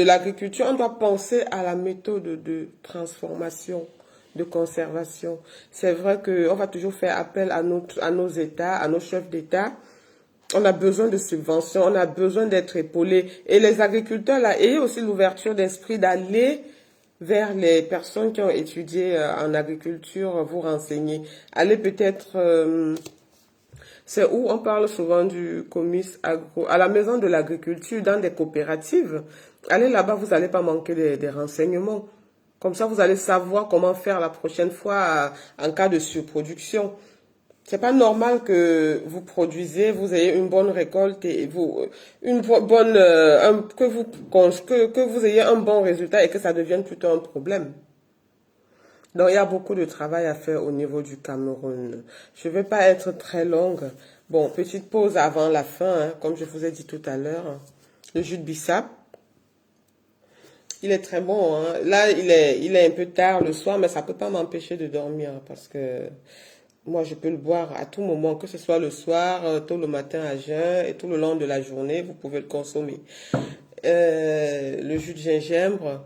l'agriculture, on doit penser à la méthode de transformation, de conservation. C'est vrai qu'on va toujours faire appel à nos États, à nos chefs d'État. On a besoin de subventions, on a besoin d'être épaulés. Et les agriculteurs, là, ayez aussi l'ouverture d'esprit d'aller vers les personnes qui ont étudié en agriculture, vous renseigner. Allez peut-être, c'est où on parle souvent du comice agro, à la maison de l'agriculture, dans des coopératives. Allez là-bas, vous n'allez pas manquer des renseignements. Comme ça, vous allez savoir comment faire la prochaine fois en cas de surproduction. C'est pas normal que vous produisez, vous ayez une bonne récolte et que vous ayez un bon résultat et que ça devienne plutôt un problème. Donc, il y a beaucoup de travail à faire au niveau du Cameroun. Je ne vais pas être très longue. Bon, petite pause avant la fin, hein, comme je vous ai dit tout à l'heure. Le jus de bissap. Il est très bon. Hein. Là, il est un peu tard le soir, mais ça ne peut pas m'empêcher de dormir parce que Moi, je peux le boire à tout moment, que ce soit le soir, tôt le matin à jeun et tout le long de la journée, vous pouvez le consommer. Le jus de gingembre.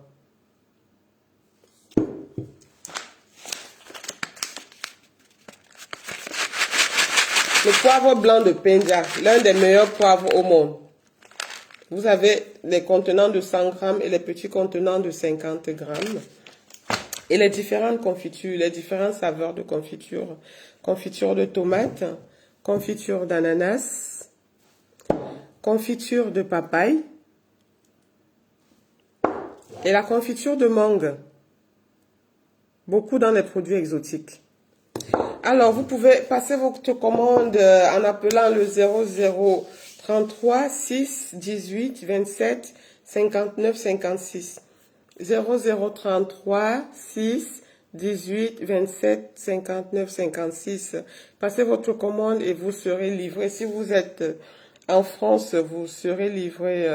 Le poivre blanc de Penja, l'un des meilleurs poivres au monde. Vous avez les contenants de 100 grammes et les petits contenants de 50 grammes. Et les différentes confitures, les différentes saveurs de confiture. Confiture de tomate, confiture d'ananas, confiture de papaye et la confiture de mangue. Beaucoup dans les produits exotiques. Alors, vous pouvez passer votre commande en appelant le 0033 6 18 27 59 56. 0033 6 18 27 59 56. Passez votre commande et vous serez livré. Si vous êtes en France, vous serez livré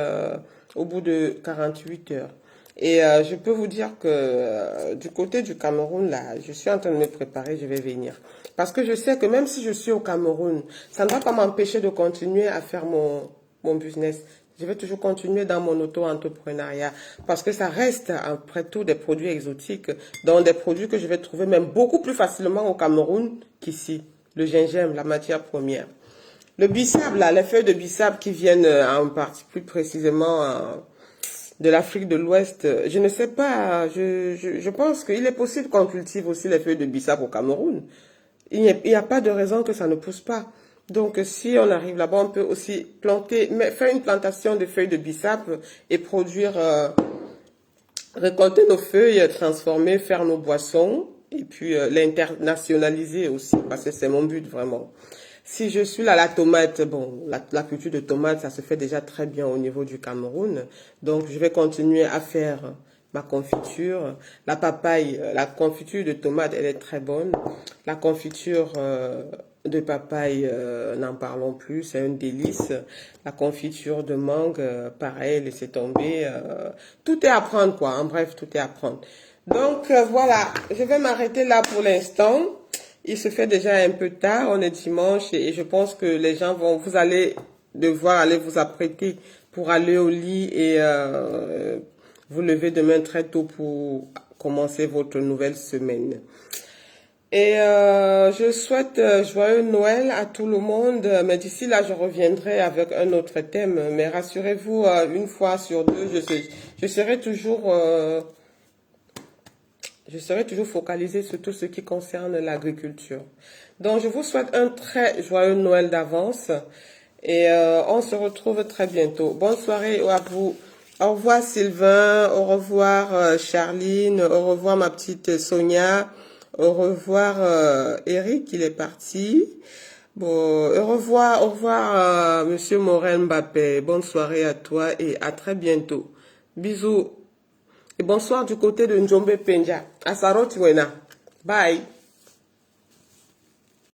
au bout de 48 heures. Et je peux vous dire que du côté du Cameroun, là, je suis en train de me préparer, je vais venir. Parce que je sais que même si je suis au Cameroun, ça ne va pas m'empêcher de continuer à faire mon business. Je vais toujours continuer dans mon auto-entrepreneuriat. Parce que ça reste, après tout, des produits exotiques. Donc des produits que je vais trouver même beaucoup plus facilement au Cameroun qu'ici. Le gingembre, la matière première. Le bissap, là, les feuilles de bissap qui viennent en partie plus précisément de l'Afrique de l'Ouest, je ne sais pas, je pense qu'il est possible qu'on cultive aussi les feuilles de bissap au Cameroun. Il n'y a pas de raison que ça ne pousse pas. Donc si on arrive là-bas, on peut aussi planter, faire une plantation de feuilles de bissap et produire, récolter nos feuilles, transformer, faire nos boissons et puis l'internationaliser aussi, parce que c'est mon but vraiment. Si je suis là, la tomate, bon, la culture de tomate, ça se fait déjà très bien au niveau du Cameroun. Donc, je vais continuer à faire ma confiture. La papaye, la confiture de tomate, elle est très bonne. La confiture de papaye, n'en parlons plus, c'est un délice. La confiture de mangue, pareil, laissez tomber. Tout est à prendre, quoi. En bref, tout est à prendre. Donc, voilà, je vais m'arrêter là pour l'instant. Il se fait déjà un peu tard, on est dimanche et je pense que les gens vous allez devoir aller vous apprêter pour aller au lit et vous lever demain très tôt pour commencer votre nouvelle semaine. Et je souhaite joyeux Noël à tout le monde, mais d'ici là je reviendrai avec un autre thème. Mais rassurez-vous, une fois sur deux, je serai toujours focalisée sur tout ce qui concerne l'agriculture. Donc, je vous souhaite un très joyeux Noël d'avance. Et on se retrouve très bientôt. Bonne soirée à vous. Au revoir Sylvain. Au revoir Charline. Au revoir ma petite Sonia. Au revoir Eric, il est parti. Bon, au revoir Monsieur Morel Mbappé. Bonne soirée à toi et à très bientôt. Bisous. Et bonsoir du côté de Njombe Penja. Asaro Tiwena. Bye.